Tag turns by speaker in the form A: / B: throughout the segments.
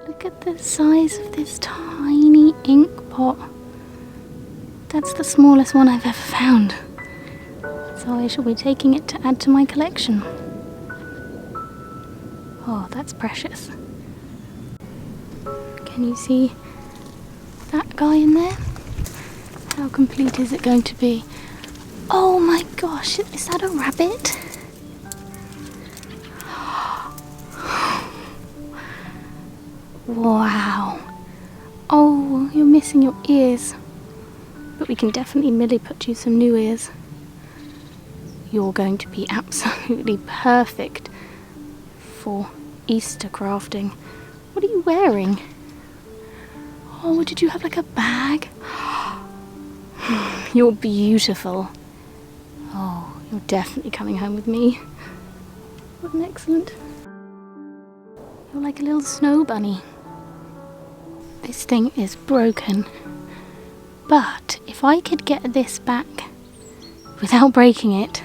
A: Look at the size of this tiny ink pot. That's the smallest one I've ever found. So I shall be taking it to add to my collection. Oh, that's precious. Can you see that guy in there? How complete is it going to be? Oh my gosh, is that a rabbit? Wow. Oh, you're missing your ears. But we can definitely Millie put you some new ears. You're going to be absolutely perfect for Easter crafting. What are you wearing? Oh, did you have like a bag? You're beautiful. Oh, you're definitely coming home with me. What an excellent... You're like a little snow bunny. This thing is broken. But if I could get this back without breaking it,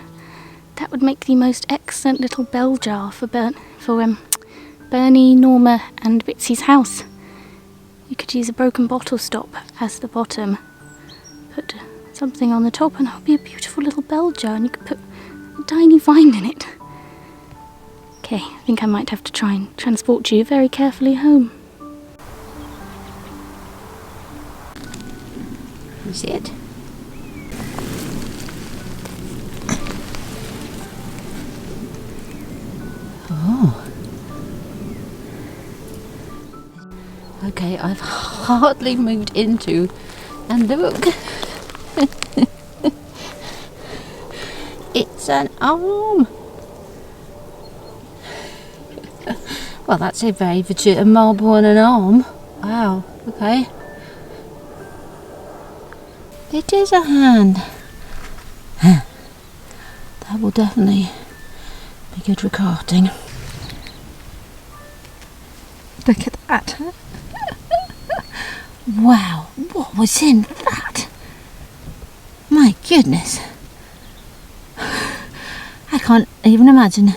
A: that would make the most excellent little bell jar for Bernie, Norma and Bitsy's house. You could use a broken bottle stop as the bottom. Put something on the top and it would be a beautiful little bell jar, and you could put a tiny vine in it. Okay, I think I might have to try and transport you very carefully home.
B: You see it? Oh. Okay, I've hardly moved into, and look. It's an arm. Well, that's a very a marble and an arm. Wow, okay. It is a hand. That will definitely be good for crafting. Look at that. Wow, what was in that? My goodness. I can't even imagine.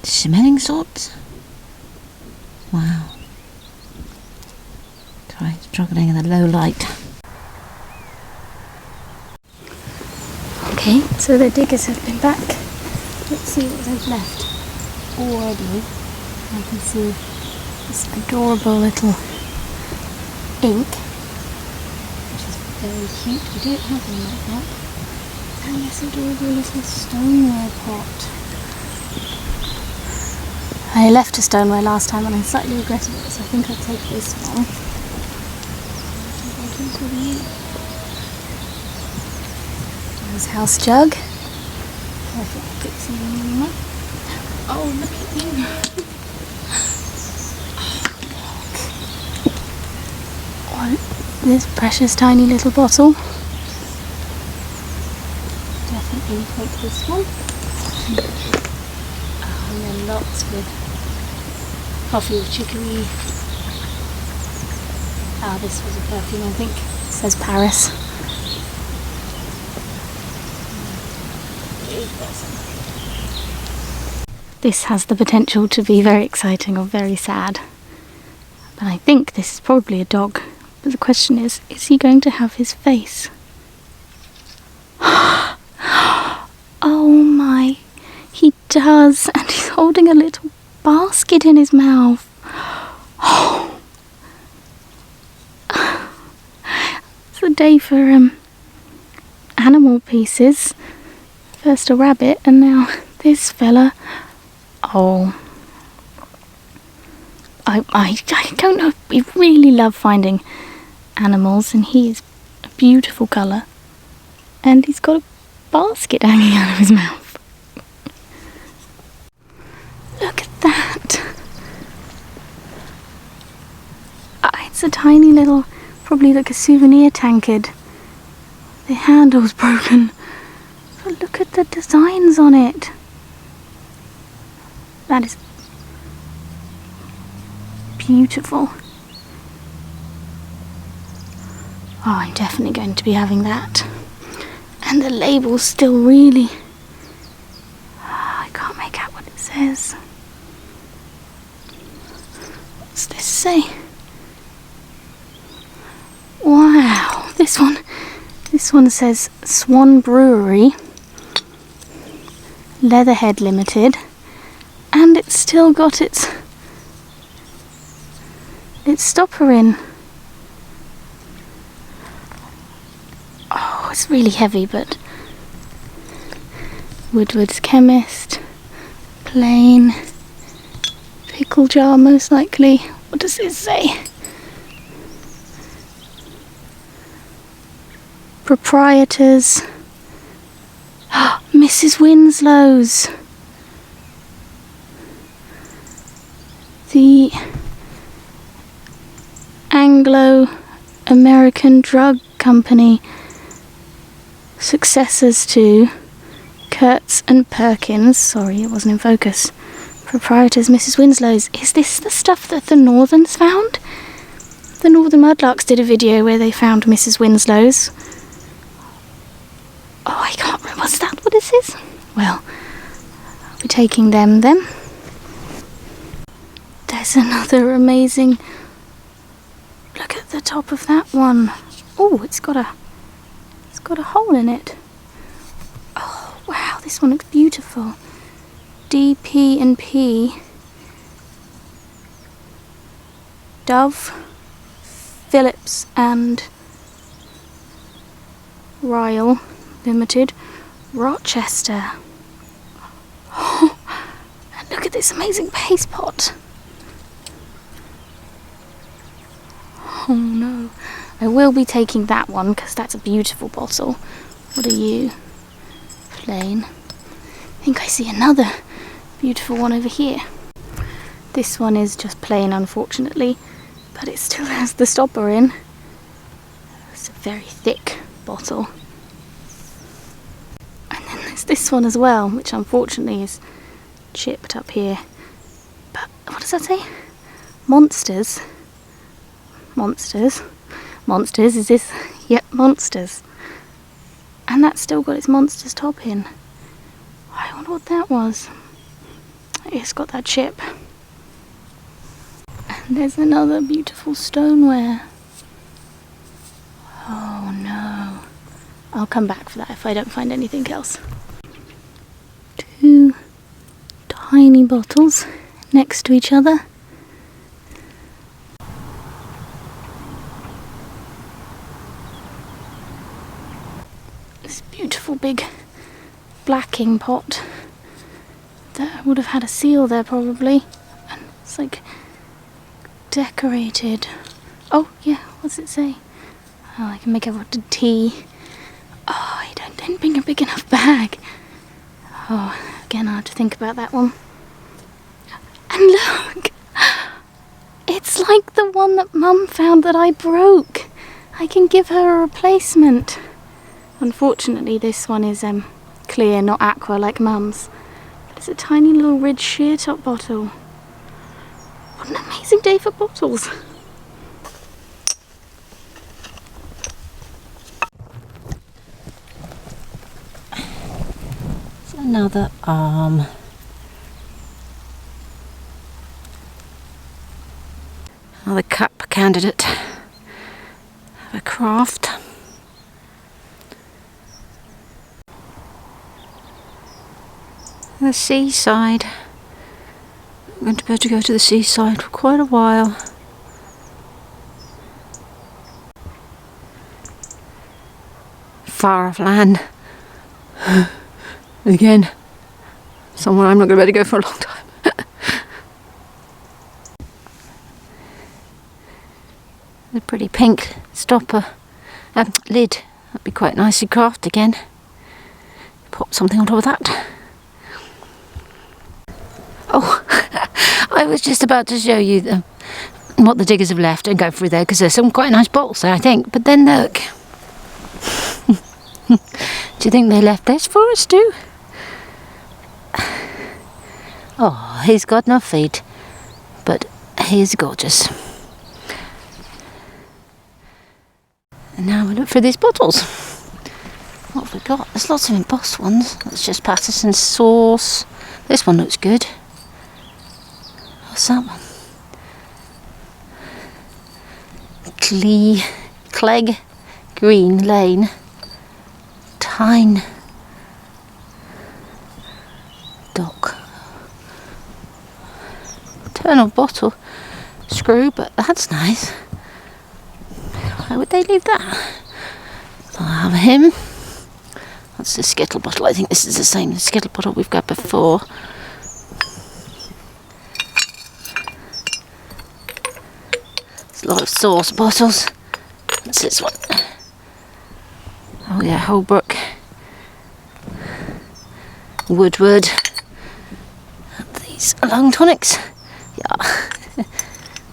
B: Smelling salts? Wow. Try struggling in the low light.
A: Okay, so the diggers have been back. Let's see what they've left. Already, I can see this adorable little ink, which is very cute. We don't have one like that. And this adorable little stoneware pot. I left a stoneware last time and I slightly regretted it, so I think I'll take this one. There's house jug. Perfect for fixing the Norma. Oh, look at you. Oh, this precious tiny little bottle. Definitely take this one. Oh, and then lots with coffee with chicory. Ah, this was a perfume, I think. It says Paris. This has the potential to be very exciting or very sad. But I think this is probably a dog. But the question is he going to have his face? Oh my, he does, and he's holding a little basket in his mouth. Oh. It's a day for animal pieces. First a rabbit and now this fella. Oh, I don't know, we really love finding animals, and he is a beautiful colour. And he's got a basket hanging out of his mouth. Look at that. It's a tiny little, probably like a souvenir tankard. The handle's broken. But look at the designs on it. That is beautiful. Oh, I'm definitely going to be having that. And the label's still really... I can't make out what it says. What's this say? Wow, this one says Swan Brewery, Leatherhead Limited, and it's still got its stopper in. Oh, it's really heavy, but Woodward's Chemist, plain, pickle jar most likely. What does it say? Proprietors. Mrs. Winslow's. The Anglo-American Drug Company. Successors to Kurtz and Perkins. Sorry, it wasn't in focus. Proprietors, Mrs. Winslow's. Is this the stuff that the Northerns found? The Northern Mudlarks did a video where they found Mrs. Winslow's. Oh, I can't remember. Was that what this is? Well, I'll be taking them then. There's another amazing... Look at the top of that one. Oh, it's got a hole in it. Oh, wow, this one looks beautiful. DP&P. Dove, Phillips and Ryle Limited, Rochester. Oh, and look at this amazing paste pot. Oh no. I will be taking that one because that's a beautiful bottle. What are you? Plain. I think I see another beautiful one over here. This one is just plain, unfortunately, but it still has the stopper in. It's a very thick bottle. And then there's this one as well, which unfortunately is chipped up here. But what does that say? Monsters. Monsters. Monsters, is this? Yep, Monsters. And that's still got its Monsters top in. I wonder what that was. It's got that chip. And there's another beautiful stoneware. Oh no. I'll come back for that if I don't find anything else. Two tiny bottles next to each other. This beautiful big blacking pot that would have had a seal there probably. And it's like decorated. Oh yeah, what's it say? Oh, I can make everyone tea. Oh, I don't bring a big enough bag. Oh, again, I have to think about that one. And look! It's like the one that Mum found that I broke. I can give her a replacement. Unfortunately, this one is clear, not aqua like Mum's. But it's a tiny little ridge sheer top bottle. What an amazing day for bottles.
B: It's another arm. Another cup candidate of a craft. The seaside. I'm going to be able to go to the seaside for quite a while. Far off land. Again, somewhere I'm not going to be able to go for a long time. The pretty pink stopper, lid That'd be quite nicely crafted again. Pop something on top of that. Oh, I was just about to show you what the diggers have left and go through there, because there's some quite nice bottles there, I think. But then look. Do you think they left this for us too? Oh, he's got no feet, but he's gorgeous. And now we look for these bottles. What have we got? There's lots of embossed ones. That's just Patterson's sauce. This one looks good. What's that one? Clegg Green Lane. Tyne Dock. Eternal bottle screw, but that's nice. Why would they leave that? I'll have him. That's the Skittle bottle. I think this is the same Skittle bottle we've got before. There's a lot of sauce bottles. What's this one? Oh yeah, Holbrook. Woodward. These lung tonics. Yeah.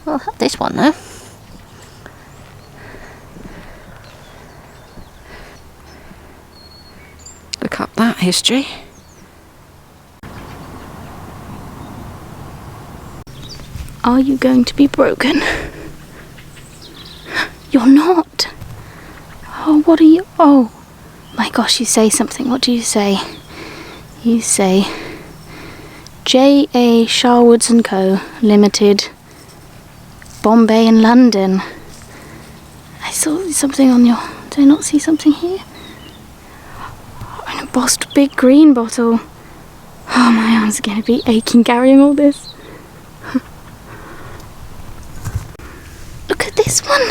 B: I'll have this one now. Look up that history.
A: Are you going to be broken? You're not. Oh, what are you? Oh, my gosh, you say something. What do you say? You say J.A. Sharwoods & Co. Limited, Bombay and London. I saw something on your... Did I not see something here? An embossed big green bottle. Oh, my arms are going to be aching carrying all this. Look at this one.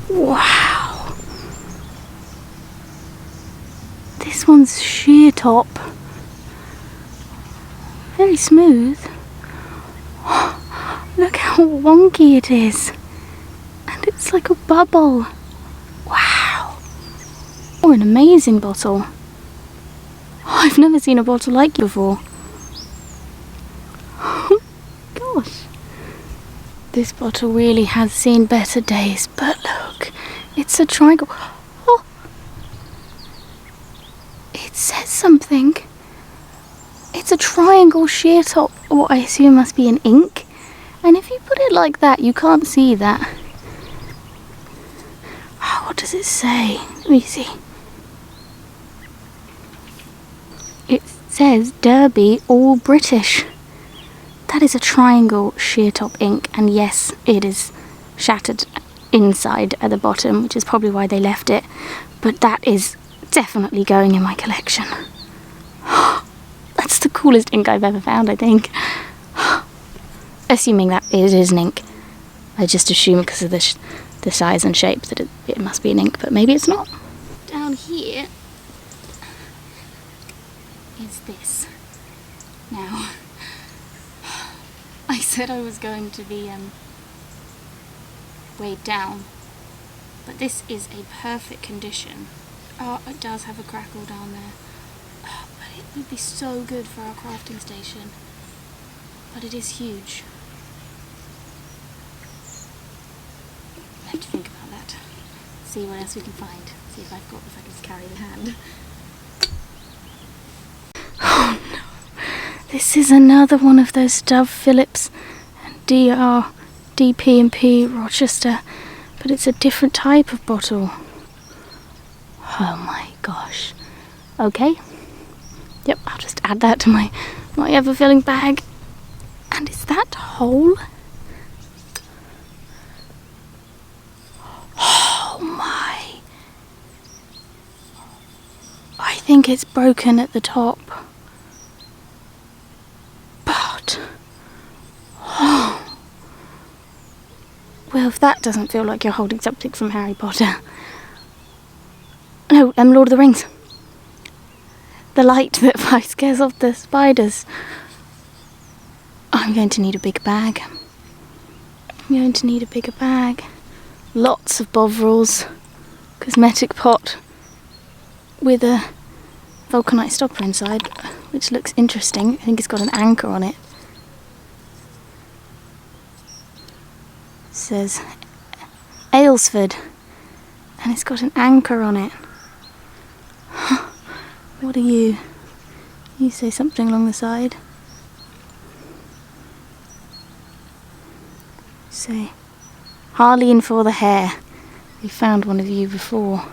A: Wow. This one's sheer top. Very smooth. Look how wonky it is. And it's like a bubble. Wow. Oh, an amazing bottle. I've never seen a bottle like it before. Gosh. This bottle really has seen better days, but look, it's a triangle. Oh, it says something. It's a triangle sheer top, what I assume must be an ink. And if you put it like that, you can't see that. Oh, what does it say? Let me see. It says Derby All British. That is a triangle sheer top ink, and yes, it is shattered inside at the bottom, which is probably why they left it, but that is definitely going in my collection. That's the coolest ink I've ever found, I think. Assuming that it is an ink. I just assume because of the size and shape that it must be an ink, but maybe it's not. Down here is this. Now, I said I was going to be weighed down, but this is a perfect condition. Oh, it does have a crackle down there. Oh, but it would be so good for our crafting station. But it is huge. I have to think about that. See what else we can find. See if I can just carry the hand. Oh no. This is another one of those Dove Phillips and DP&P Rochester, but it's a different type of bottle. Oh my gosh. Okay. Yep, I'll just add that to my ever-filling bag. And is that whole? Oh my. I think it's broken at the top. But... oh. Well, if that doesn't feel like you're holding something from Harry Potter. No, Lord of the Rings. The light that scares off the spiders. I'm going to need a big bag. I'm going to need a bigger bag. Lots of bovrils. Cosmetic pot with a vulcanite stopper inside, which looks interesting. I think it's got an anchor on it. It says Aylesford, and it's got an anchor on it. What are you? You say something along the side. Say, Harleen for the hair. We found one of you before.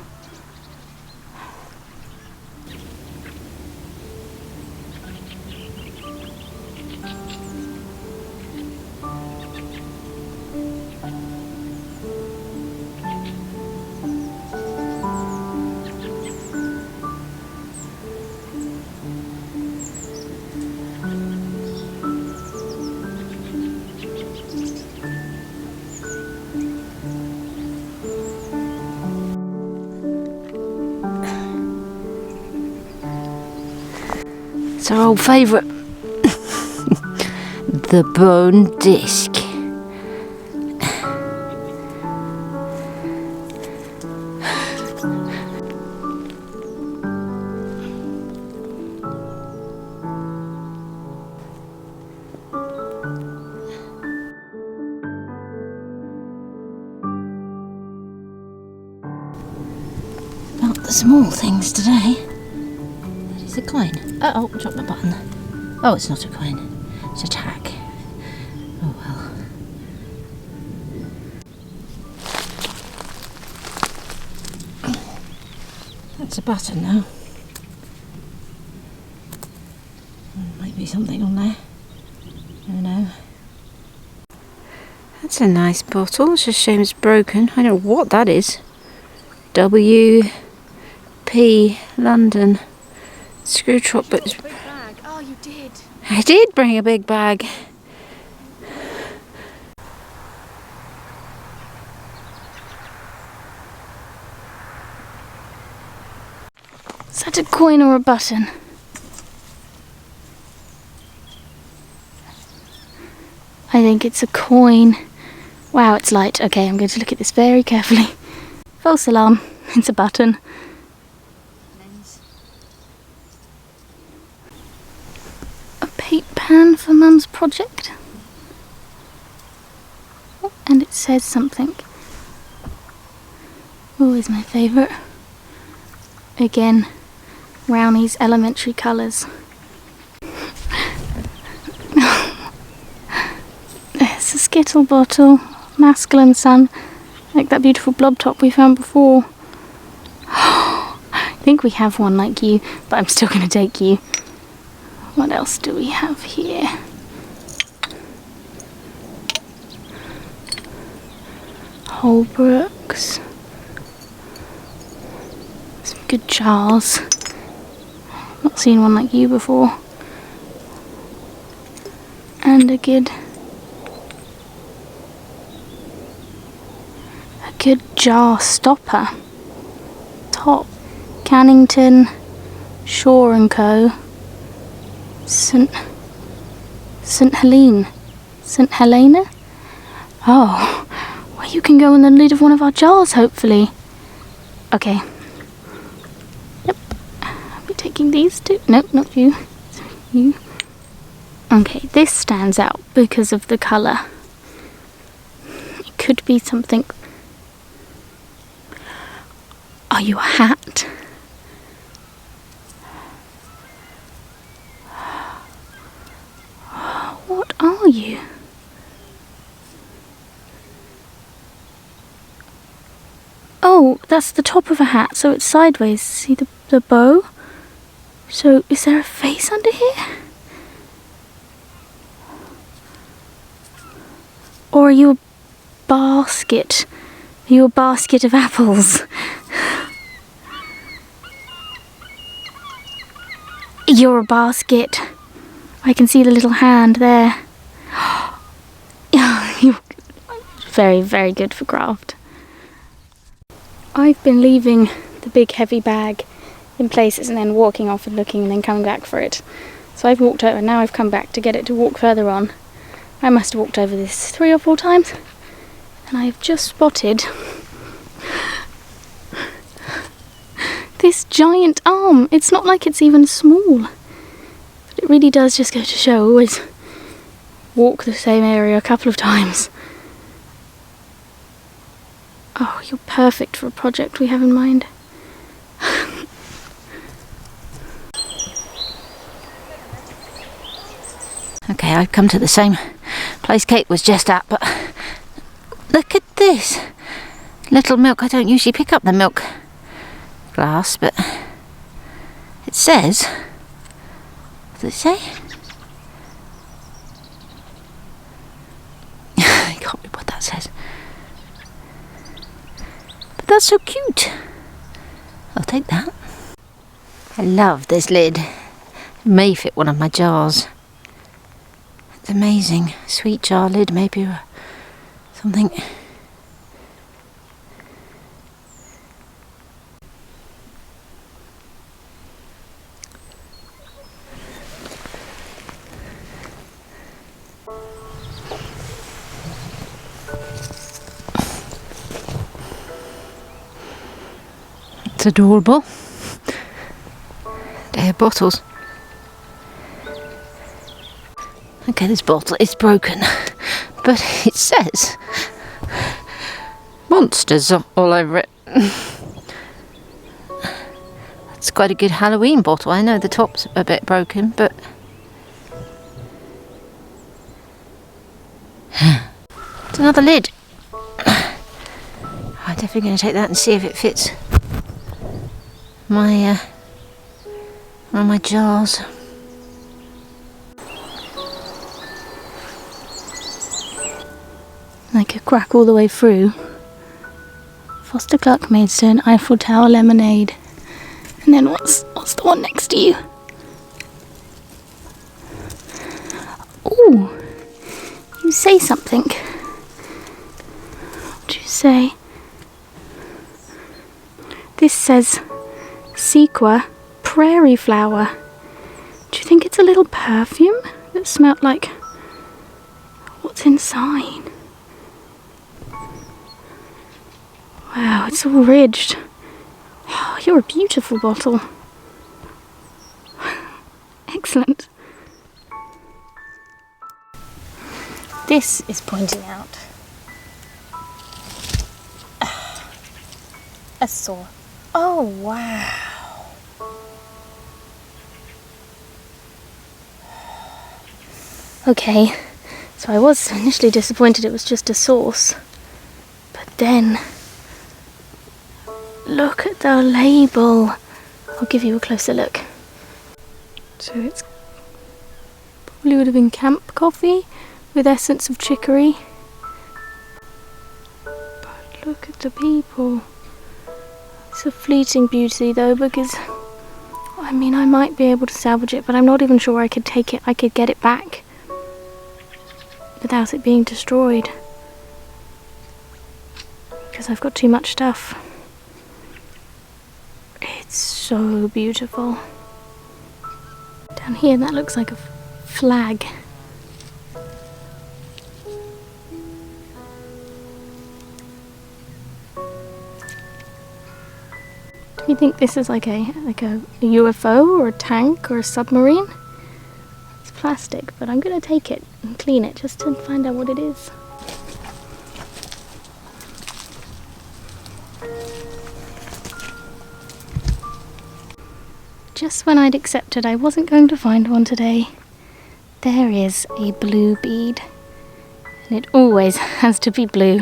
B: It's our old favourite. The bone disc. About the small things today. That is a coin. Oh, dropped my button. Oh, it's not a coin. It's a tack. Oh well. That's a button now. Might be something on there. Never know. That's a nice bottle. It's a shame it's broken. I don't know what that is. W.P. London. Screw top, but
A: Big bag. Oh, you did.
B: I did bring a big bag.
A: Is that a coin or a button? I think it's a coin. Wow, it's light. Okay, I'm going to look at this very carefully. False alarm. It's a button. A paint pan for Mum's project. Oh, and it says something. Always my favourite. Again, Rowney's elementary colours. There's a Skittle bottle, masculine sun, like that beautiful blob top we found before. I think we have one like you, but I'm still going to take you. What else do we have here? Holbrooks. Some good jars. Not seen one like you before. And a good jar stopper. Top. Cannington, Shaw and Co. St Helena. Oh, well, you can go in the lid of one of our jars, hopefully. Okay. Yep. I'll be taking these two. Nope, not you. You. Okay, this stands out because of the colour. It could be something. Are you a hat? What are you? Oh, that's the top of a hat, so it's sideways. See the bow? So, is there a face under here? Or are you a basket? Are you a basket of apples? You're a basket. I can see the little hand there. You're very, very good for craft. I've been leaving the big heavy bag in places and then walking off and looking and then coming back for it. So I've walked over and now I've come back to get it to walk further on. I must have walked over this 3 or 4 times. And I have just spotted this giant arm. It's not like it's even small, but it really does just go to show I always walk the same area a couple of times. Oh, you're perfect for a project we have in mind.
B: Okay, I've come to the same place Kate was just at, but look at this little milk. I don't usually pick up the milk glass, but it says, what does it say? I can't read what that says. But that's so cute. I'll take that. I love this lid. It may fit one of my jars. It's amazing. Sweet jar lid, maybe, or something. It's adorable. They're bottles. Okay, this bottle is broken, but it says monsters all over it. It's quite a good Halloween bottle. I know the top's a bit broken, but it's another lid. I'm definitely going to take that and see if it fits my one of my jars.
A: Like a crack all the way through. Foster Clark Maidstone Eiffel Tower lemonade. And then what's the one next to you? Ooh, you say something. What do you say? This says Sequa Prairie Flower. Do you think it's a little perfume that smelled like what's inside? Wow, it's all ridged. Oh, you're a beautiful bottle. Excellent. This is pointing out a saw. Oh, wow. Okay, so I was initially disappointed it was just a sauce, but then look at the label. I'll give you a closer look. So it's probably would have been camp coffee with essence of chicory. But look at the people. It's a fleeting beauty though, because I mean I might be able to salvage it, but I'm not even sure I could take it. I could get it back without it being destroyed, because I've got too much stuff. It's so beautiful. Down here that looks like a flag. Do you think this is like a UFO or a tank or a submarine? It's plastic, but I'm gonna take it and clean it just to find out what it is. Just when I'd accepted I wasn't going to find one today, there is a blue bead. And it always has to be blue.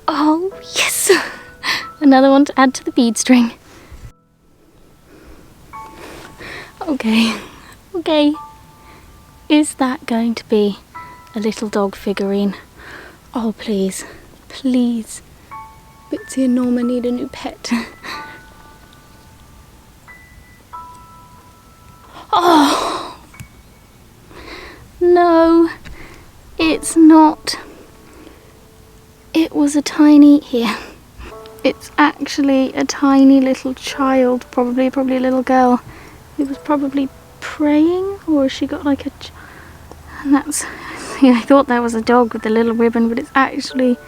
A: Oh, yes! Another one to add to the bead string. Okay. Is that going to be a little dog figurine? Oh, please. Please. Bitsy and Norma need a new pet. Oh! No, it's not. It was a tiny... Here. It's actually a tiny little child, probably a little girl. It was probably praying, or she got like a... And that's... See, I thought that was a dog with the little ribbon, but it's actually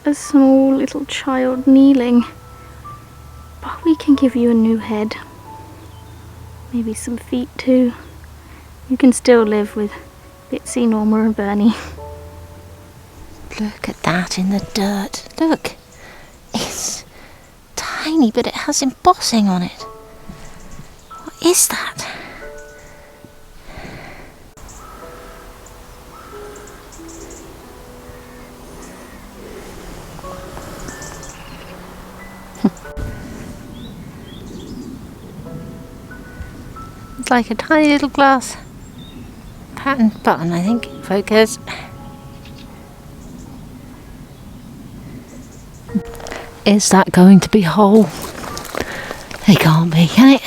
A: a small little child kneeling. But we can give you a new head. Maybe some feet too. You can still live with Bitsy, Norma and Bernie.
B: Look at that in the dirt. Look. It's tiny, but it has embossing on it. What is that? It's like a tiny little glass pattern button, I think. Focus. Is that going to be whole? It can't be, can it?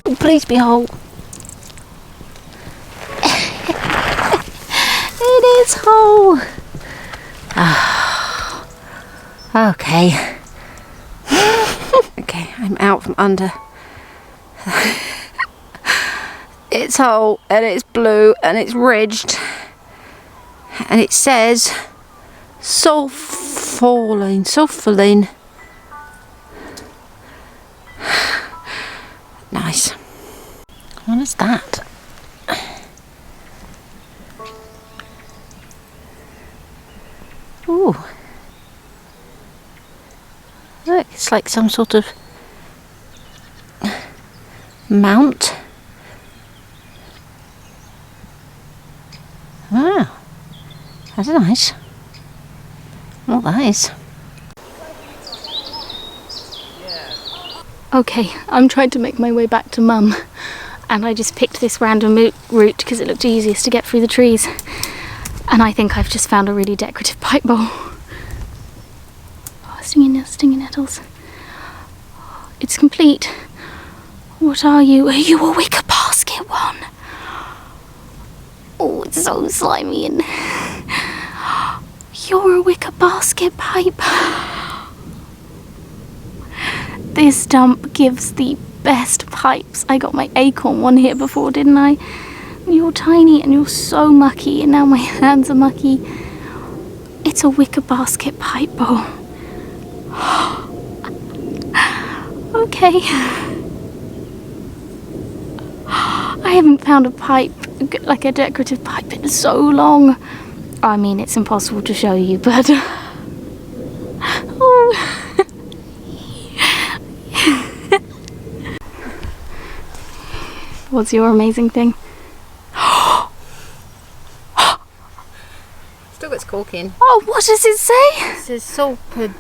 B: Oh, please be whole. It is whole. Ah. Okay. Okay, I'm out from under. It's whole and it's blue and it's ridged and it says sulfoline. Nice. What is that? Ooh. Look, it's like some sort of mount. Wow, that's nice. Not nice.
A: Okay, I'm trying to make my way back to Mum, and I just picked this random route because it looked easiest to get through the trees. And I think I've just found a really decorative pipe bowl. Oh, stinging nettles. It's complete. What are you? Are you a wicker basket one? Oh, it's so slimy and... You're a wicker basket pipe. This stump gives the best pipes. I got my acorn one here before, didn't I? You're tiny and you're so mucky, and now my hands are mucky. It's a wicker basket pipe bowl. Okay. I haven't found a pipe, like a decorative pipe, in so long. I mean, it's impossible to show you, but... Oh. What's your amazing thing?
B: Still got its cork in.
A: Oh, what does it say?
B: It says sulfidine.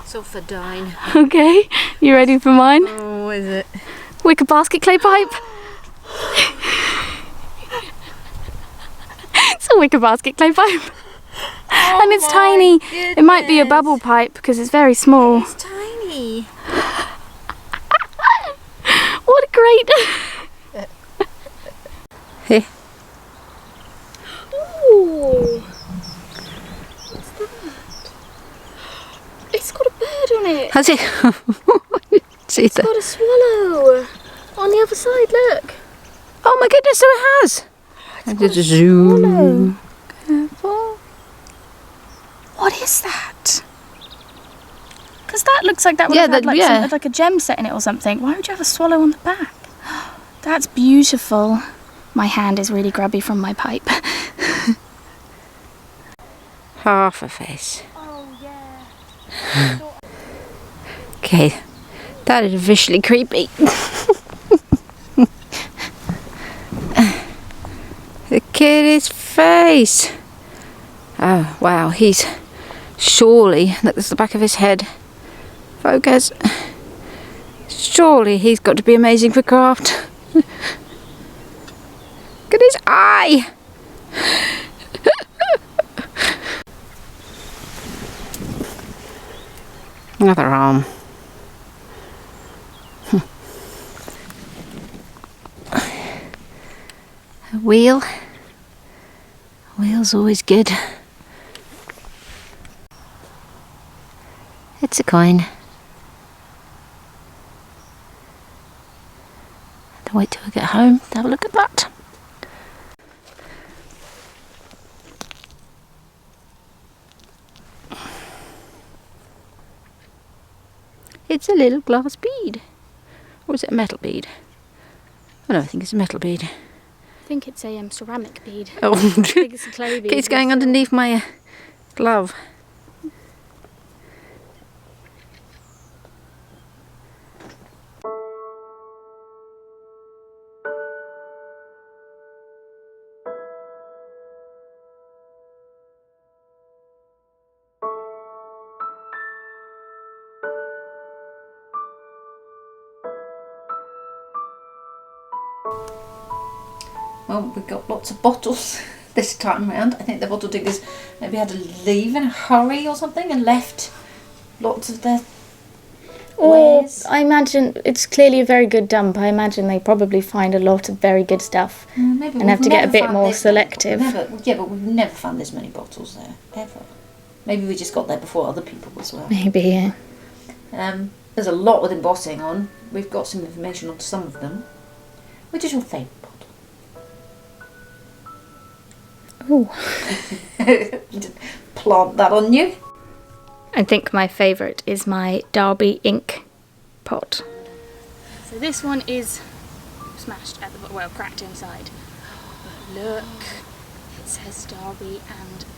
B: Sulfidine.
A: Okay, you ready for mine?
B: Oh, what is it?
A: Wicker basket clay pipe. It's a wicker basket clay pipe.
B: Oh,
A: and it's tiny.
B: Goodness.
A: It might be a bubble pipe because it's very small.
B: It's tiny.
A: What a great...
B: Here.
A: Ooh. What's that? It's got a bird on it.
B: Has it? See
A: It's got a swallow on the other side, look.
B: Oh my goodness, so it has.
A: It's got a swallow. Careful. What is that? Because that looks like that would have had like a gem set in it or something. Why would you have a swallow on the back? That's beautiful. My hand is really grubby from my pipe.
B: Half a face.
A: Oh yeah.
B: Okay, that is visually creepy. Look at his face. Oh wow, he's surely, look, there's the back of his head. Focus. Surely he's got to be amazing for craft. Look at his eye. Another arm. A wheel. A wheel's always good. It's a coin. I'll wait till I get home to have a look at that. It's a little glass bead. Or is it a metal bead? Oh no, I think it's a metal bead.
A: I think it's a ceramic bead.
B: Oh,
A: I think it's a clay bead.
B: it's going underneath my glove. Well, we've got lots of bottles this time round. I think the bottle diggers maybe had to leave in a hurry or something and left lots of their wares.
A: I imagine it's clearly a very good dump. I imagine they probably find a lot of very good stuff
B: Maybe
A: and have to get a bit more selective.
B: Yeah, but we've never found this many bottles there, ever. Maybe we just got there before other people as well.
A: Maybe, yeah.
B: There's a lot with embossing on. We've got some information on some of them. Which is your favourite bottle?
A: Oh.
B: Plant that on you.
A: I think my favourite is my Derby ink pot. So this one is smashed at the cracked inside. But look, it says Derby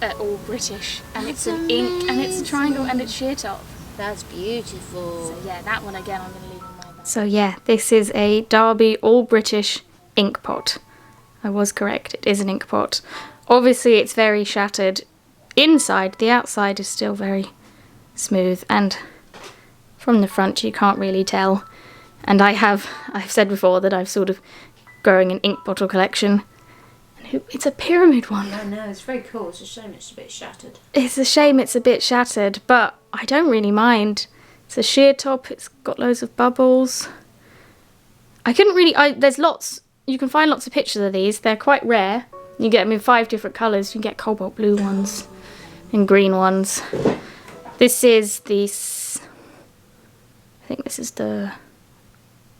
A: and all British, and it's an ink, and it's a triangle, and it's sheer top.
B: That's beautiful.
A: So yeah, that one again I'm going to leave in my bag. So yeah, this is a Derby all British ink pot. I was correct, it is an ink pot. Obviously it's very shattered inside, the outside is still very smooth, and from the front you can't really tell. And I've said before that I've sort of growing an ink bottle collection. And it's a pyramid one.
B: Yeah, I know, it's very cool. It's a shame it's a bit shattered.
A: It's a shame it's a bit shattered, but I don't really mind. It's a sheer top, it's got loads of bubbles. There's lots, you can find lots of pictures of these. They're quite rare. You get them in 5 different colours. You can get cobalt blue ones and green ones. This is I think this is the...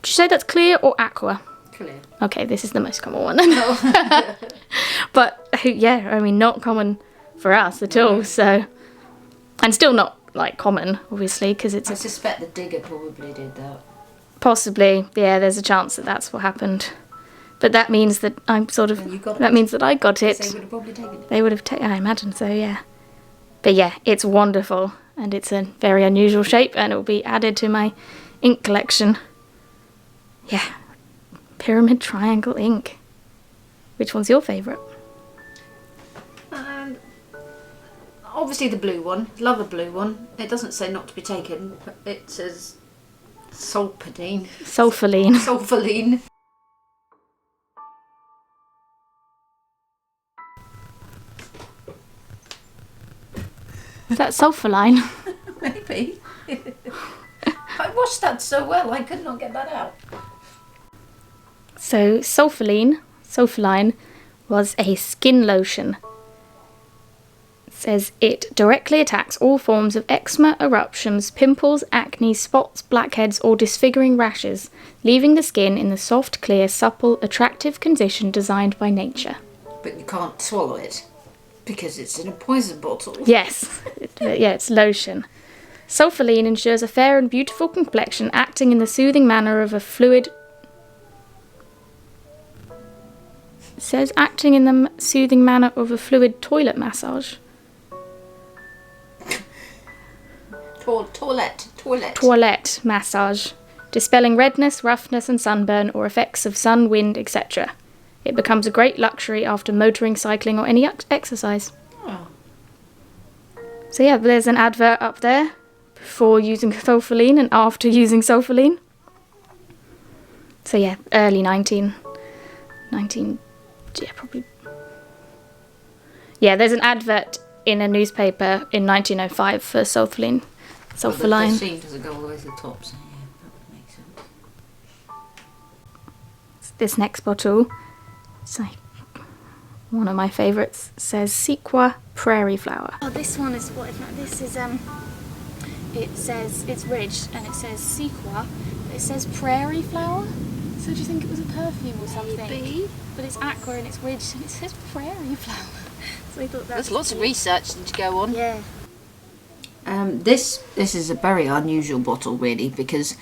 A: Did you say that's clear or aqua?
B: Clear.
A: Okay, this is the most common one then. But yeah, I mean, not common for us at all, so... And still not, like, common, obviously, because it's...
B: I suspect the digger probably did that.
A: Possibly, yeah, there's a chance that that's what happened. But that means that I'm sort of... That means that I got it.
B: They would have probably taken it.
A: They would have taken... I imagine so, yeah. But yeah, it's wonderful, and it's a very unusual shape, and it will be added to my ink collection. Yeah, pyramid triangle ink. Which one's your favourite?
B: Obviously the blue one. Love a blue one. It doesn't say not to be taken, but it says sulfidine.
A: Sulfoline.
B: Sulfoline.
A: Is that sulfoline?
B: Maybe. I watched that so well, I could not get that out.
A: So sulfoline was a skin lotion. It says it directly attacks all forms of eczema, eruptions, pimples, acne, spots, blackheads or disfiguring rashes, leaving the skin in the soft, clear, supple, attractive condition designed by nature.
B: But you can't swallow it because it's in a poison bottle.
A: Yes, it's lotion. Sulfoline ensures a fair and beautiful complexion, acting in the soothing manner of a fluid... It says acting in the soothing manner of a fluid toilet massage. Toilette massage, dispelling redness, roughness and sunburn or effects of sun, wind, etc. It becomes a great luxury after motoring, cycling or any exercise.
B: Oh.
A: So yeah, there's an advert up there before using sulfoline and after using sulfoline. So yeah, early 19, yeah, probably. Yeah, there's an advert in a newspaper in 1905 for sulfoline.
B: Well, the seam doesn't go all the way to the top, so yeah, that would make sense.
A: This next bottle, it's like one of my favourites, says Sequa Prairie Flower. Oh, this one is what? This is it says it's ridged and it says Sequa, but it says Prairie Flower. So do you think it was a perfume or something? Maybe. But it's aqua and it's ridged and it says Prairie Flower. So I thought
B: there's lots of research to go on.
A: Yeah.
B: This is a very unusual bottle, really, because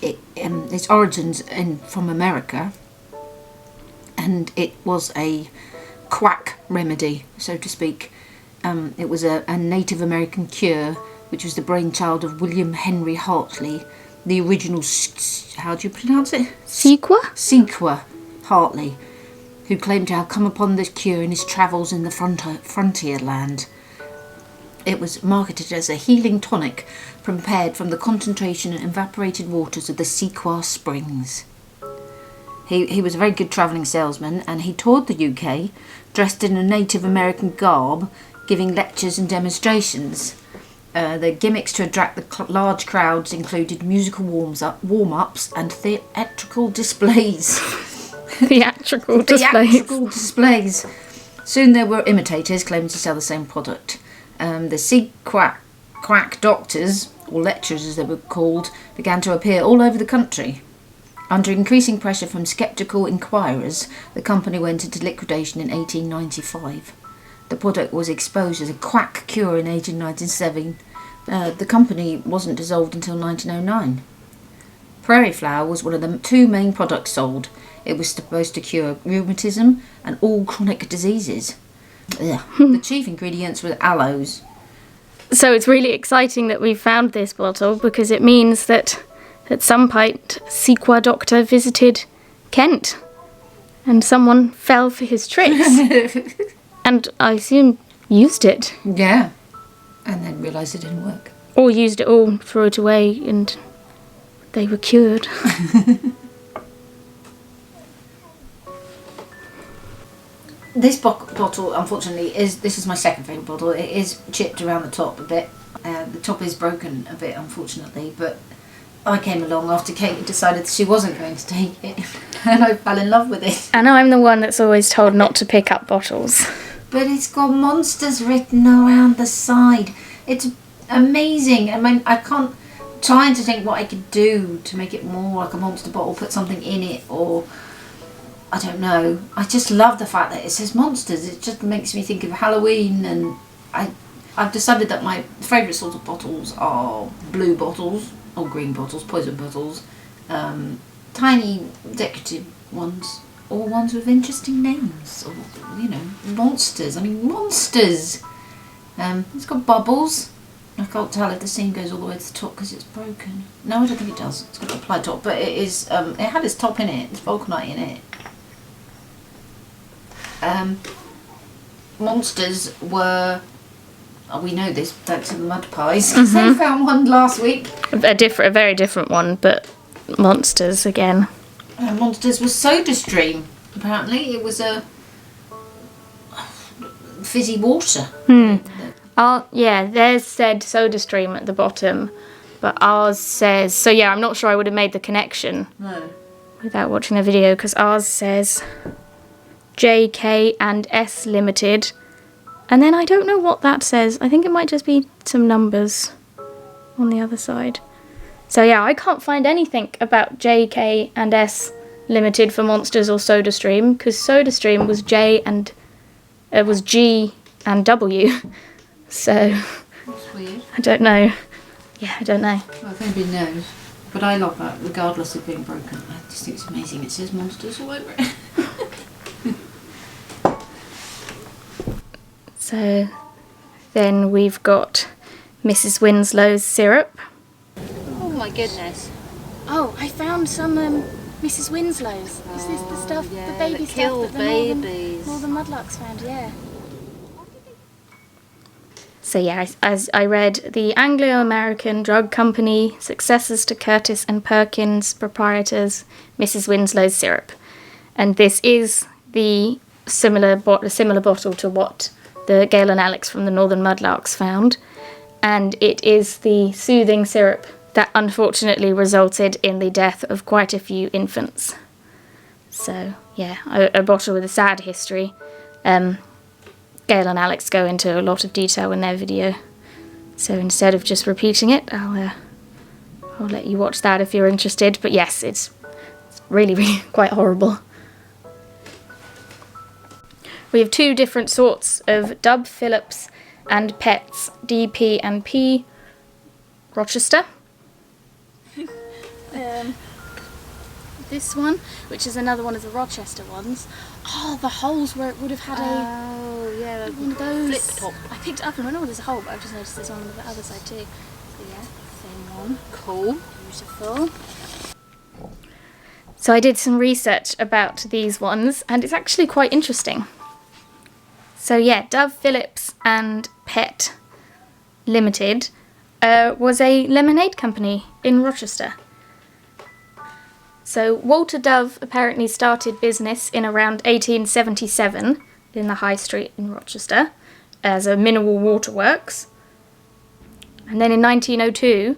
B: its origins from America, and it was a quack remedy, so to speak. It was a Native American cure, which was the brainchild of William Henry Hartley, the original, how do you pronounce it? Sequoia Hartley, who claimed to have come upon this cure in his travels in the frontier land. It was marketed as a healing tonic prepared from the concentration and evaporated waters of the Sequoia Springs. He was a very good travelling salesman, and he toured the UK dressed in a Native American garb, giving lectures and demonstrations. The gimmicks to attract the large crowds included musical warm-ups and theatrical displays.
A: Theatrical
B: displays. Soon there were imitators claiming to sell the same product. The quack doctors, or lecturers as they were called, began to appear all over the country. Under increasing pressure from sceptical inquirers, the company went into liquidation in 1895. The product was exposed as a quack cure in 1897. The company wasn't dissolved until 1909. Prairie flower was one of the two main products sold. It was supposed to cure rheumatism and all chronic diseases. The chief ingredients were aloes.
A: So it's really exciting that we found this bottle, because it means that at some point Sequoia Doctor visited Kent and someone fell for his tricks. And I assume used it.
B: Yeah. And then realised it didn't work.
A: Or used it all, threw it away, and they were cured.
B: This bottle, unfortunately, this is my second favourite bottle. It is chipped around the top a bit. The top is broken a bit, unfortunately, but I came along after Kate decided she wasn't going to take it, and I fell in love with it.
A: And I'm the one that's always told not to pick up bottles.
B: But it's got monsters written around the side. It's amazing. I mean, I can't... Trying to think what I could do to make it more like a monster bottle, put something in it, or... I don't know. I just love the fact that it says monsters. It just makes me think of Halloween, and I've decided that my favourite sort of bottles are blue bottles, or green bottles, poison bottles, tiny decorative ones, or ones with interesting names, or, you know, monsters. I mean, monsters! It's got bubbles. I can't tell if the seam goes all the way to the top because it's broken. No, I don't think it does. It's got a ply top, but it is, it had its top in it, it's vulcanite in it. Monsters were, we know this thanks to the mud pies, because they found one last week.
A: A very different one, but monsters again.
B: Monsters was Soda Stream. Apparently, it was a fizzy water.
A: Yeah, theirs said Soda Stream at the bottom, but ours says. So yeah, I'm not sure I would have made the connection.
B: No.
A: Without watching the video, because ours says JK and S Limited, and then I don't know what that says. I think it might just be some numbers on the other side. So yeah, I can't find anything about JK and S Limited for Monsters or Soda Stream, because Soda Stream was J and it was G and W. So
B: that's weird.
A: I don't know. Yeah, I don't know.
B: Well, if anybody knows, but I love that regardless of being broken. I just think it's amazing. It says monsters all over it.
A: So then we've got Mrs. Winslow's syrup.
B: Oh my goodness.
A: Oh, I found some Mrs. Winslow's. Is this the stuff,
B: yeah,
A: the baby
B: that kill
A: stuff that
B: babies.
A: the Northern Mudlarks found, yeah. So yeah, as I read, the Anglo-American drug company, successors to Curtis and Perkins, proprietors, Mrs. Winslow's syrup. And this is the similar bottle to what the Gail and Alex from the Northern Mudlarks found, and it is the soothing syrup that unfortunately resulted in the death of quite a few infants. So yeah, a bottle with a sad history. Gail and Alex go into a lot of detail in their video, so instead of just repeating it, I'll let you watch that if you're interested. But yes, it's really, really quite horrible. We have two different sorts of Dub Phillips and Pets, DP and P, Rochester. This one, which is another one of the Rochester ones. Oh, the holes where it would have had one of those.
B: Flip top.
A: I picked it up and went, oh, there's a hole, but I've just noticed there's one on the other side too. So yeah, same one.
B: Cool.
A: Beautiful. So I did some research about these ones, and it's actually quite interesting. So yeah, Dove, Phillips and Pet Limited was a lemonade company in Rochester. So Walter Dove apparently started business in around 1877 in the High Street in Rochester as a mineral water works. And then in 1902,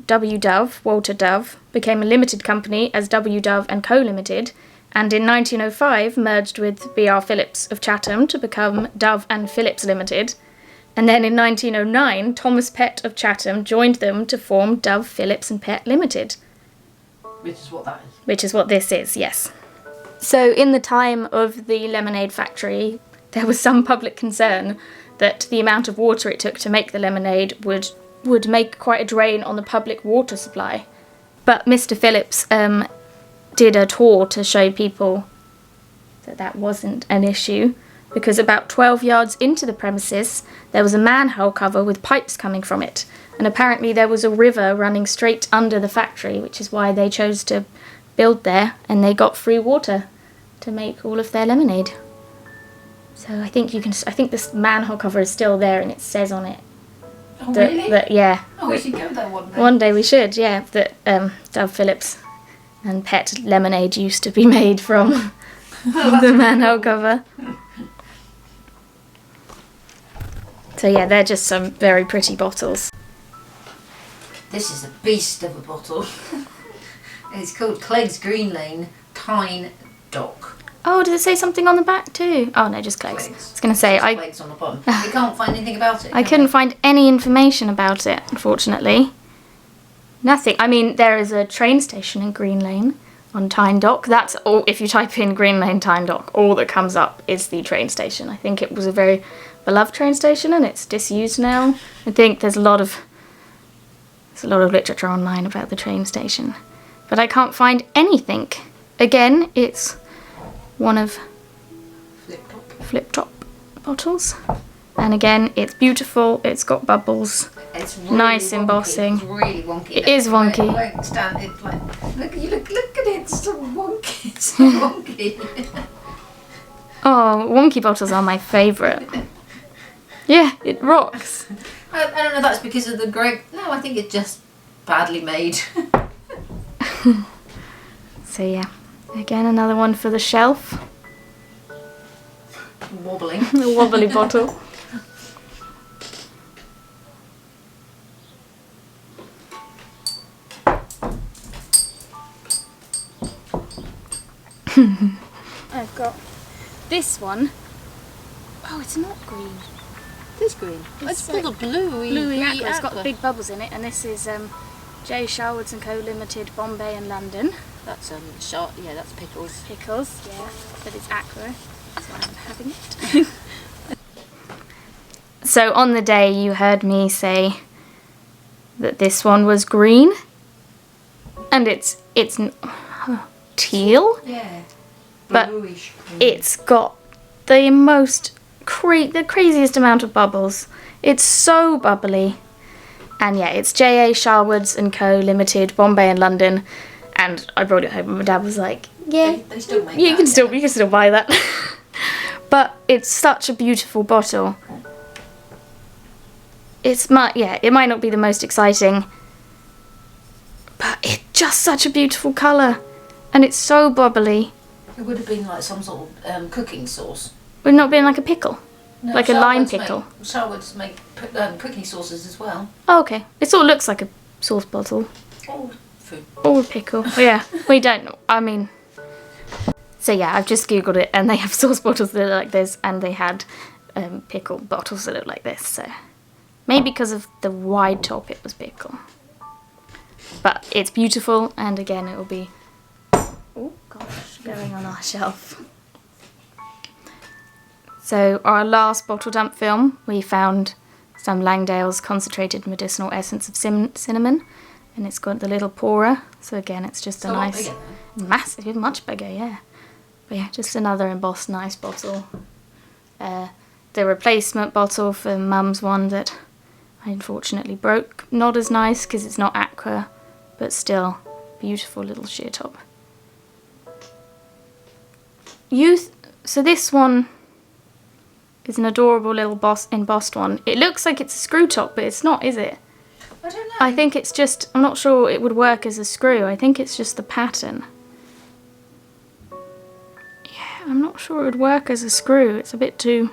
A: W. Dove, Walter Dove, became a limited company as W. Dove and Co. Limited, and in 1905 merged with B.R. Phillips of Chatham to become Dove and Phillips Limited. And then in 1909, Thomas Pett of Chatham joined them to form Dove, Phillips and Pett Limited.
B: Which is what that is.
A: Which is what this is, yes. So in the time of the lemonade factory, there was some public concern that the amount of water it took to make the lemonade would make quite a drain on the public water supply. But Mr. Phillips did a tour to show people that that wasn't an issue, because about 12 yards into the premises there was a manhole cover with pipes coming from it, and apparently there was a river running straight under the factory, which is why they chose to build there, and they got free water to make all of their lemonade. So I think this manhole cover is still there, and it says on it that yeah.
B: Oh, we should go there one day.
A: One day we should, yeah. That Dove, Phillips and Pet lemonade used to be made from the manhole cover. So yeah, they're just some very pretty bottles.
B: This is a beast of a bottle. It's called Clegg's Green Lane Tyne Dock.
A: Oh, did it say something on the back too? Oh no, just Clegg's. I was going to say,
B: Clegg's on the bottom. You can't find anything about it.
A: I couldn't find any information about it, unfortunately. Nothing. I mean, there is a train station in Green Lane on Tyne Dock. That's all. If you type in Green Lane Tyne Dock, all that comes up is the train station. I think it was a very beloved train station, and it's disused now. I think there's a lot of literature online about the train station, but I can't find anything. Again, it's one of flip top bottles, and again, it's beautiful. It's got bubbles.
B: It's really
A: nice
B: wonky.
A: embossing.
B: It's really wonky.
A: It is wonky.
B: I won't stand it. Look at it. It's so wonky. It's so wonky.
A: Oh, wonky bottles are my favourite. Yeah, it rocks.
B: I don't know if that's because of the grape. No, I think it's just badly made.
A: So yeah, again another one for the shelf.
B: Wobbling.
A: The wobbly bottle. I've got this one. Oh, it's not green.
B: It is green. It's called a
A: bluey aqua. It's got big bubbles in it, and this is J. Sharwood's and Co. Limited, Bombay and London.
B: That's that's pickles.
A: Pickles, yeah, but it's aqua, so I'm having it. So on the day you heard me say that this one was green, and it's teal.
B: Yeah.
A: But
B: Bluish green.
A: it's got the craziest amount of bubbles. It's so bubbly. And yeah, it's J.A. Sharwood's and Co. Limited, Bombay and London. And I brought it home and my dad was like, yeah,
B: they still make
A: you
B: that,
A: can still buy that. But it's such a beautiful bottle. It might not be the most exciting, but it's just such a beautiful colour. And it's so bubbly.
B: It would have been like some sort of cooking sauce.
A: Would it not been like a pickle?
B: No,
A: like a lime pickle?
B: Sharwood's make cooking sauces as well.
A: Oh, okay. It sort of looks like a sauce bottle.
B: All food.
A: Or pickle. Oh, yeah. We don't know. I mean... So yeah, I've just googled it and they have sauce bottles that are like this, and they had pickle bottles that look like this, so... Maybe because of the wide top it was pickle. But it's beautiful, and again it will be... Oh gosh, going on our shelf. So our last bottle dump film, we found some Langdale's concentrated medicinal essence of cinnamon, and it's got the little pourer. So again, it's just a nice, massive, much bigger, yeah. But yeah, just another embossed nice bottle. The replacement bottle for Mum's one that I unfortunately broke. Not as nice because it's not aqua, but still beautiful little sheer top. So this one is an adorable little embossed one. It looks like it's a screw top, but it's not, is it?
B: I don't know.
A: I think it's just, I'm not sure it would work as a screw. I think it's just the pattern. Yeah, I'm not sure it would work as a screw. It's a bit too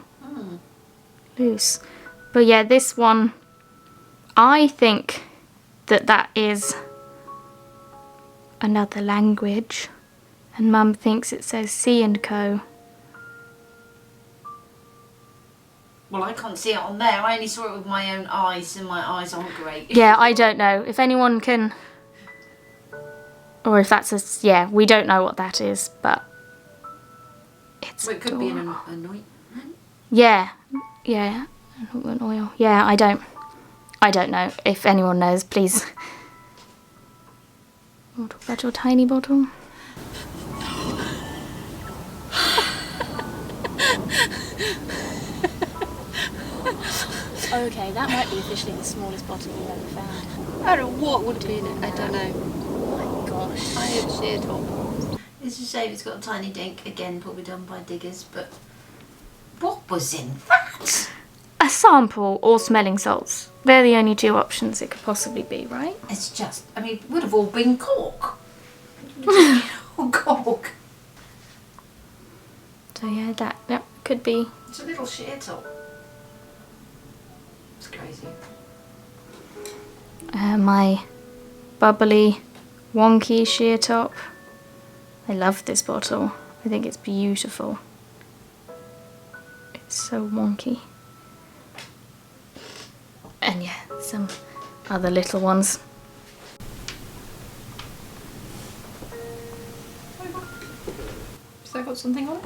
A: loose. But yeah, this one, I think that is another language. And Mum thinks it says C & Co.
B: Well, I can't see it on there. I only saw it with my own eyes, and my eyes aren't great.
A: Yeah, I don't know. If anyone can... Or if that's a... Yeah, we don't know what that is, but... It's
B: Well, it could be an
A: adorable.
B: anointment.
A: Yeah. Yeah. An oil. Yeah, I don't know. If anyone knows, please... We'll talk about your tiny bottle. Okay, that might be officially the smallest bottle we've ever found.
B: I don't know what would be in it. I don't know.
A: Oh my gosh.
B: I had sheer top. It's a shame it's got a tiny dink. Again, probably done by diggers, but what was in that?
A: A sample or smelling salts. They're the only two options it could possibly be, right?
B: It's just, I mean, it would have all been cork. Or cork.
A: So yeah, that could be.
B: It's a little sheer top. It's crazy.
A: My bubbly, wonky sheer top. I love this bottle. I think it's beautiful. It's so wonky. And yeah, some other little ones.
B: Has that got something on it?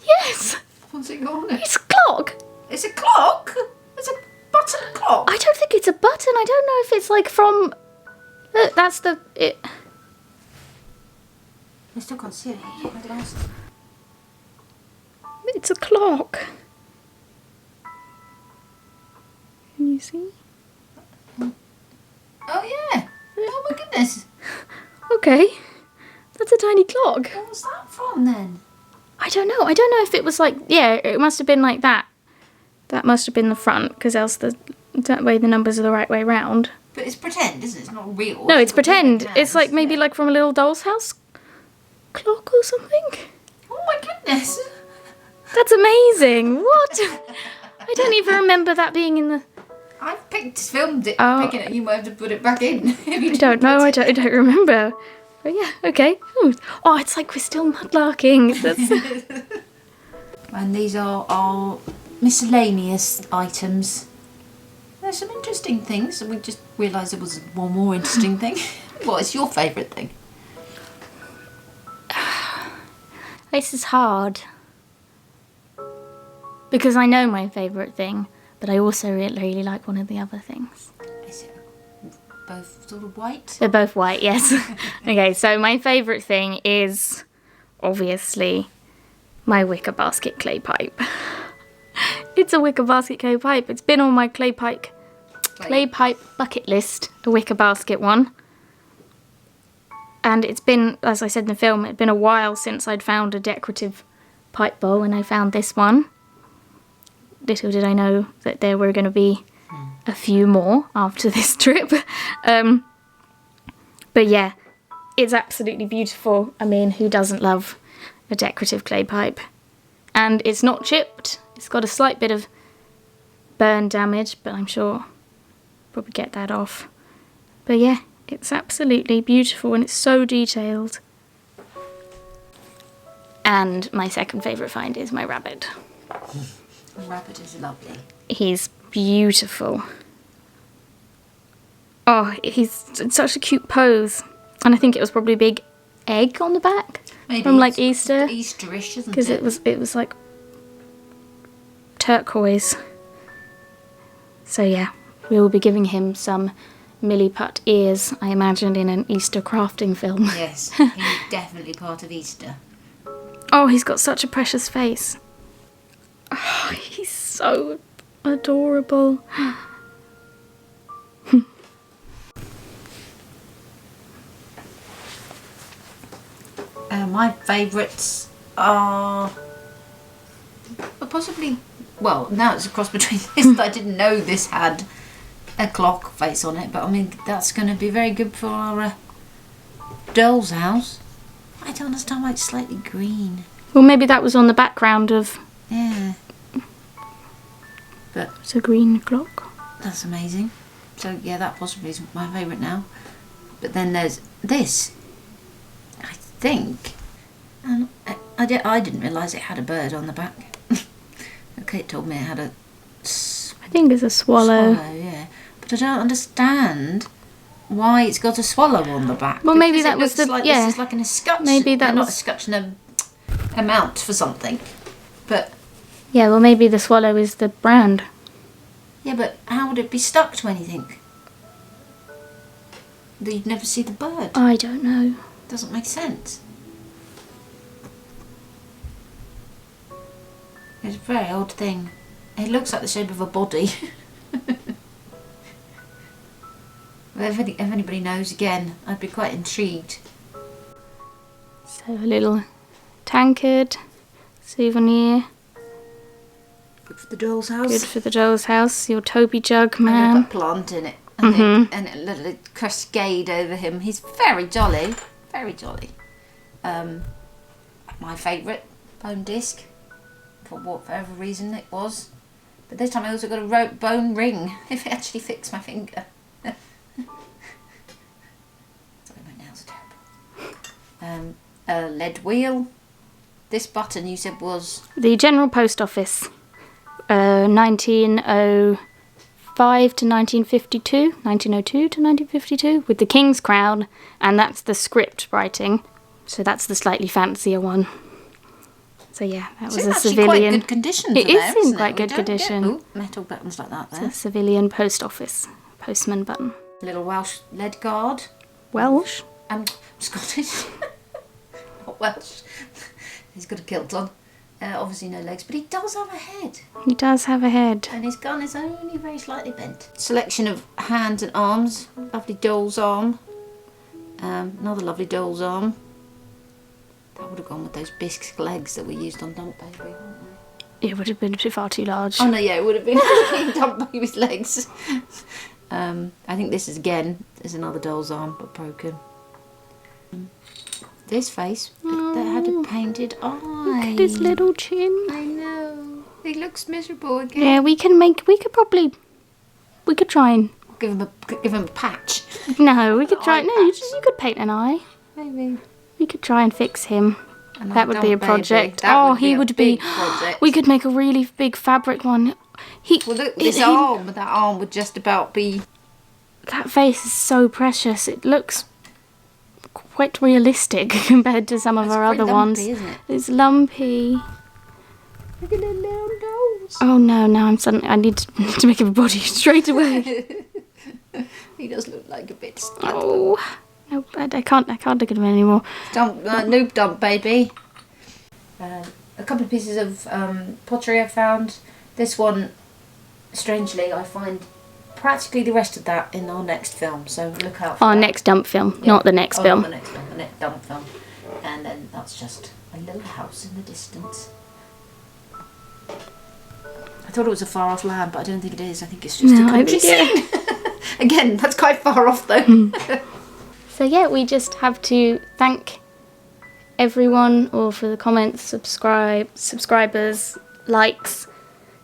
A: Yes!
B: What's it got on it?
A: It's a clock!
B: It's a clock? It's a button clock?
A: I don't think it's a button. I don't know if it's like from... Look, that's the... It.
B: I still can't see it. My glasses.
A: It's a clock. Can you see?
B: Oh yeah. Oh my goodness.
A: Okay. That's a tiny clock.
B: What's that from then?
A: I don't know. I don't know if it was like... Yeah, it must have been like that. That must have been the front, because else that way the numbers are the right way round.
B: But it's pretend, isn't it? It's not real.
A: No, it's pretend.
B: hands,
A: It's like maybe
B: yeah.
A: like from a little doll's house clock or something.
B: Oh my goodness.
A: That's amazing. What? I don't even remember that being in the...
B: I filmed it,
A: Oh.
B: picking it. You might have to put it back in.
A: I don't know. I don't remember. But yeah, okay. Oh, it's like we're still mudlarking. That's...
B: And these are our miscellaneous items. There's some interesting things, and we just realised there was one more interesting thing. What is your favourite thing?
A: This is hard. Because I know my favourite thing, but I also really like one of the other things.
B: Is it both sort of white?
A: They're both white, yes. Okay, so my favourite thing is obviously my wicker basket clay pipe. It's a wicker basket clay pipe. It's been on my clay pipe bucket list, the wicker basket one. And it's been, as I said in the film, it'd been a while since I'd found a decorative pipe bowl, and I found this one. Little did I know that there were going to be a few more after this trip. But yeah, it's absolutely beautiful. I mean, who doesn't love a decorative clay pipe? And it's not chipped. It's got a slight bit of burn damage, but I'm sure I'll probably get that off. But yeah, it's absolutely beautiful, and it's so detailed. And my second favourite find is my rabbit.
B: The rabbit is lovely.
A: He's beautiful. Oh, he's in such a cute pose. And I think it was probably a big egg on the back.
B: Maybe
A: from like
B: it's
A: Easter.
B: Easterish, isn't it?
A: Because it was like turquoise. So yeah, we will be giving him some milliput ears, I imagine, in an Easter crafting film.
B: Yes, he's definitely part of Easter.
A: Oh, he's got such a precious face. Oh, he's so adorable.
B: My favourites are possibly, well, now it's a cross between this. I didn't know this had a clock face on it, but I mean, that's going to be very good for our doll's house. I don't understand why it's slightly green.
A: Well, maybe that was on the background of...
B: Yeah. But
A: it's a green clock.
B: That's amazing. So yeah, that possibly is my favourite now. But then there's this, I think, and I didn't realise it had a bird on the back. Okay, it told me it had a...
A: I think it's a swallow.
B: Yeah. But I don't understand why it's got a swallow on the back.
A: Well, maybe that was the...
B: Like,
A: yeah.
B: This is like an escutcheon.
A: Maybe that was...
B: not escutcheon, a mount for something. But...
A: yeah, well, maybe the swallow is the brand.
B: Yeah, but how would it be stuck to anything? That you'd never see the bird.
A: I don't know.
B: Doesn't make sense. It's a very odd thing. It looks like the shape of a body. If anybody knows, again, I'd be quite intrigued.
A: So a little tankard, souvenir.
B: Good for the doll's house.
A: Good for the doll's house. Your Toby jug,
B: And
A: man.
B: you've got a plant in it, I think, and a little cascade over him. He's very jolly, very jolly. My favourite bone disc, for whatever reason it was. But this time I also got a bone ring, if it actually fixed my finger. Sorry, my nails are terrible. A lead wheel. This button you said was...
A: the General Post Office. 1905 to 1952, 1902 to 1952, with the King's Crown, and that's the script writing. So that's the slightly fancier one. So yeah, that was a civilian.
B: Quite good condition.
A: It is in quite good condition.
B: Metal buttons like that there.
A: It's a civilian post office postman button.
B: Little Welsh lead guard.
A: Welsh?
B: Scottish. Not Welsh. He's got a kilt on. Obviously no legs, but he does have a head.
A: He does have a head.
B: And his gun is only very slightly bent. Selection of hands and arms. Lovely doll's arm. Another lovely doll's arm. That would have gone with those bisque legs that we used on Dump Baby, wouldn't they?
A: It would have been far too large.
B: Oh no, yeah, it would have been Dump Baby's legs. I think this is another doll's arm, but broken. This face that had a painted eye.
A: Look at his little chin.
B: I know. He looks miserable again.
A: Yeah, we could try and...
B: give him a patch.
A: No, we could try... No, you could paint an eye.
B: Maybe.
A: We could try and fix him. That would be a project.
B: He would be a project.
A: We could make a really big fabric one.
B: Well, look, that arm would just about be...
A: That face is so precious. It looks quite realistic compared to some of our other ones.
B: Isn't it?
A: It's lumpy.
B: Look at the little nose.
A: Oh no! Now I need to make him a body straight away.
B: He does look like a bit stuck.
A: Oh no! I can't look at him anymore.
B: Noob Dump Baby. A couple of pieces of pottery I found. This one, strangely, I find practically the rest of that in our next film, so look out for
A: our
B: that.
A: next dump film, not the next film.
B: Not the next film, the next dump film. And then that's just a little house in the distance. I thought it was a far off land, but I don't think it is. I think it's just a country scene. Again, that's quite far off though.
A: So yeah, we just have to thank everyone all for the comments, subscribers, likes,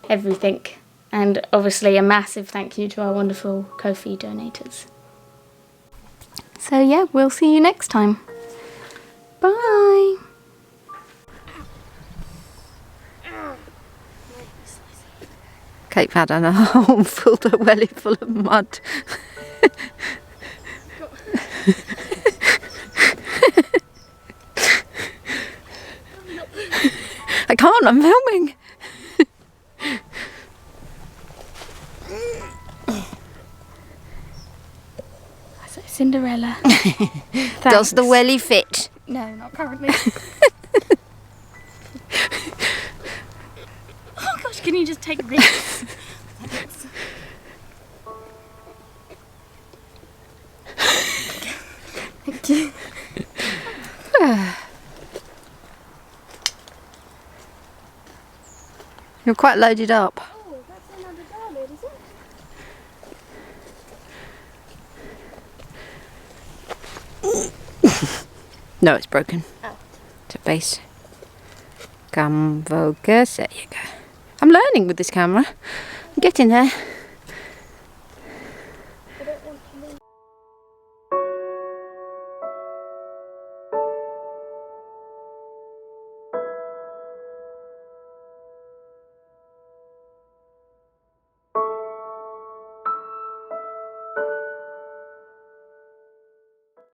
A: everything. And obviously a massive thank you to our wonderful Ko-fi donators. So yeah, we'll see you next time. Bye!
B: Kate had an arm filled a welly full of mud. I can't, I'm filming.
A: Cinderella.
B: Does the
A: Thanks.
B: welly fit?
A: No, not currently. Oh gosh, can you just take this? Thanks. Thank you.
B: You're quite loaded up.
A: Oh, that's another diamond, is it?
B: No, it's broken.
A: Oh.
B: To base. Come, focus. There you go. I'm learning with this camera. I'm getting there.